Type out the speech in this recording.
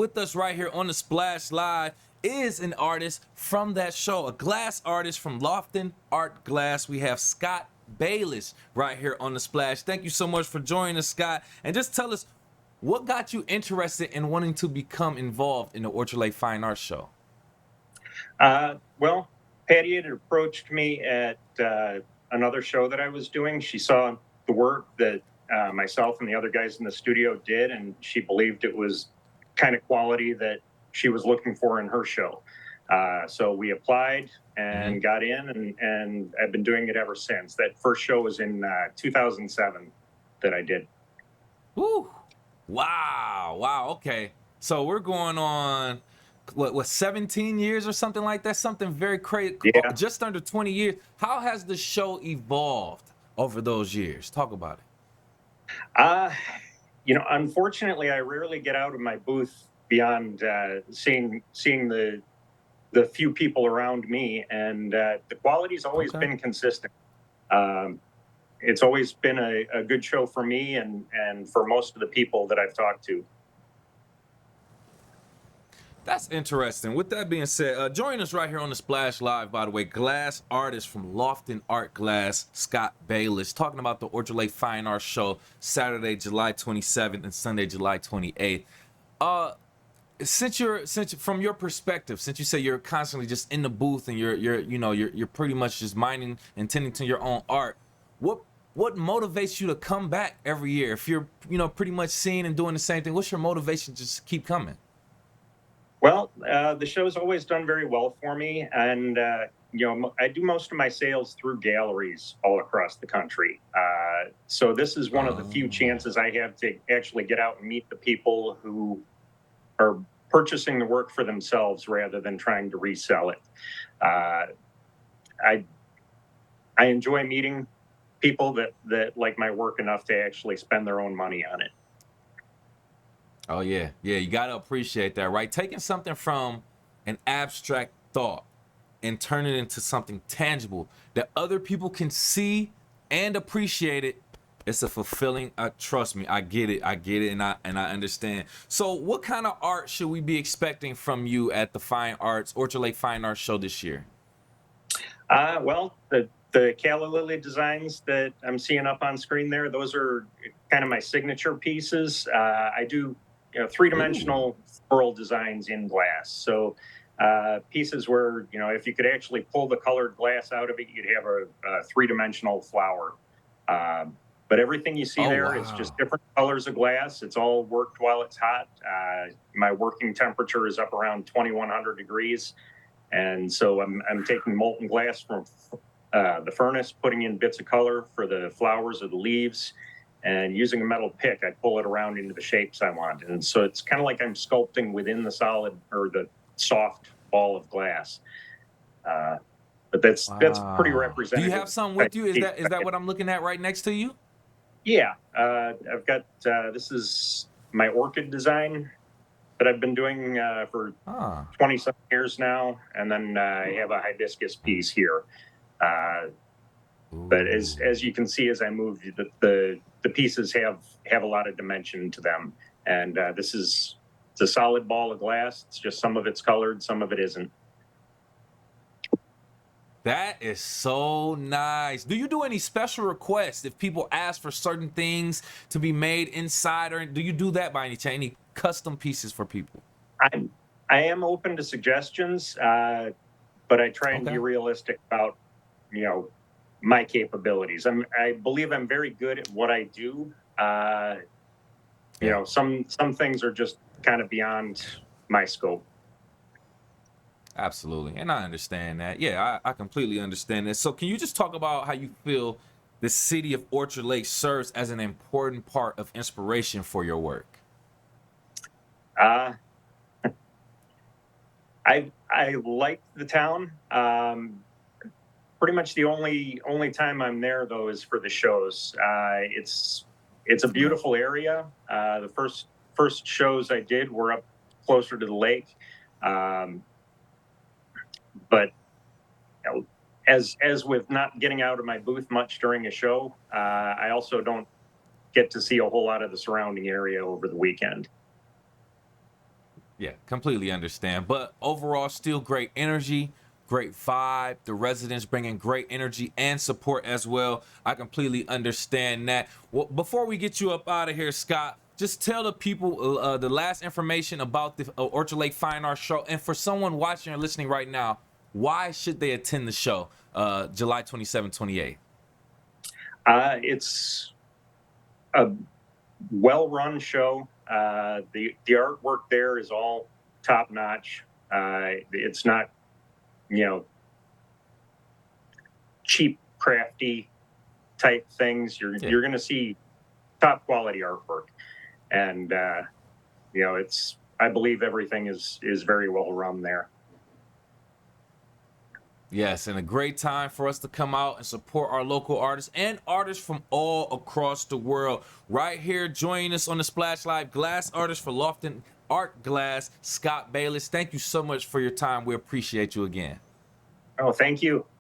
with us right here on the Splash Live is an artist from that show, a glass artist from Lofton Art Glass. We have Scott Bayless right here on the Splash. Thank you so much for joining us, Scott. And just tell us, what got you interested in wanting to become involved in the Orchard Lake Fine Arts Show? Well, Patty had approached me at another show that I was doing. She saw the work that myself and the other guys in the studio did, and she believed it was kind of quality that she was looking for in her show. So we applied and got in, and I've been doing it ever since. That first show was in 2007 that I did. Woo! Wow. Okay. So we're going on what 17 years or something like that, something very crazy. Yeah. Just under 20 years. How has the show evolved over those years? Talk about it. Unfortunately, I rarely get out of my booth beyond seeing the few people around me, and the quality's always been consistent. It's always been a good show for me and for most of the people that I've talked to. That's interesting. With that being said, join us right here on the Splash Live, by the way, glass artist from Lofton Art Glass, Scott Bayless, talking about the Orchard Lake Fine Arts Show, Saturday, July 27th and Sunday, July 28th. Since from your perspective, since you say you're constantly just in the booth and you're pretty much just minding and tending to your own art, what motivates you to come back every year? If you're pretty much seeing and doing the same thing, what's your motivation to just keep coming? Well, the show's always done very well for me, and I do most of my sales through galleries all across the country. So this is one of the few chances I have to actually get out and meet the people who are purchasing the work for themselves rather than trying to resell it. I enjoy meeting people that like my work enough to actually spend their own money on it. Oh yeah, you gotta appreciate that, right? Taking something from an abstract thought and turning it into something tangible that other people can see and appreciate it. It's a fulfilling. Trust me, I get it, and I understand. So, what kind of art should we be expecting from you at the Orchard Lake Fine Arts Show this year? Well, the calla lily designs that I'm seeing up on screen there, those are kind of my signature pieces. I do three-dimensional floral designs in glass. So pieces where, if you could actually pull the colored glass out of it, you'd have a three-dimensional flower. But everything you see there is just different colors of glass. It's all worked while it's hot. My working temperature is up around 2,100 degrees. And so I'm taking molten glass from the furnace, putting in bits of color for the flowers or the leaves, and using a metal pick, I pull it around into the shapes I want. And so it's kind of like I'm sculpting within the solid or the soft ball of glass. But that's pretty representative. Do you have some with you? Is that what I'm looking at right next to you? Yeah, I've got this is my orchid design that I've been doing for 20-some years now, and then I have a hibiscus piece here. But as you can see, as I move, the pieces have a lot of dimension to them, and it's a solid ball of glass. It's just some of it's colored, some of it isn't. That is so nice. Do you do any special requests if people ask for certain things to be made inside, or do you do that by any chance? Any custom pieces for people? I am open to suggestions, but I try and be realistic about my capabilities. I believe I'm very good at what I do. Some things are just kind of beyond my scope. Absolutely. And I understand that. Yeah, I completely understand that. So can you just talk about how you feel the city of Orchard Lake serves as an important part of inspiration for your work? I like the town. Pretty much the only time I'm there though is for the shows. It's a beautiful area. The first shows I did were up closer to the lake. But as with not getting out of my booth much during a show, I also don't get to see a whole lot of the surrounding area over the weekend. Yeah, completely understand. But overall, still great energy, great vibe. The residents bringing great energy and support as well. I completely understand that. Well, before we get you up out of here, Scott, just tell the people the last information about the Orchard Lake Fine Arts Show. And for someone watching or listening right now, why should they attend the show July 27, 28? It's a well-run show. The artwork there is all top notch. It's not, you know, cheap, crafty type things. You're going to see top quality artwork, and you know, it's. I believe everything is very well run there. Yes, and a great time for us to come out and support our local artists and artists from all across the world. Right here, joining us on the Splash Live, glass artist for Lofton Art Glass, Scott Bayless. Thank you so much for your time. We appreciate you again. Oh, thank you.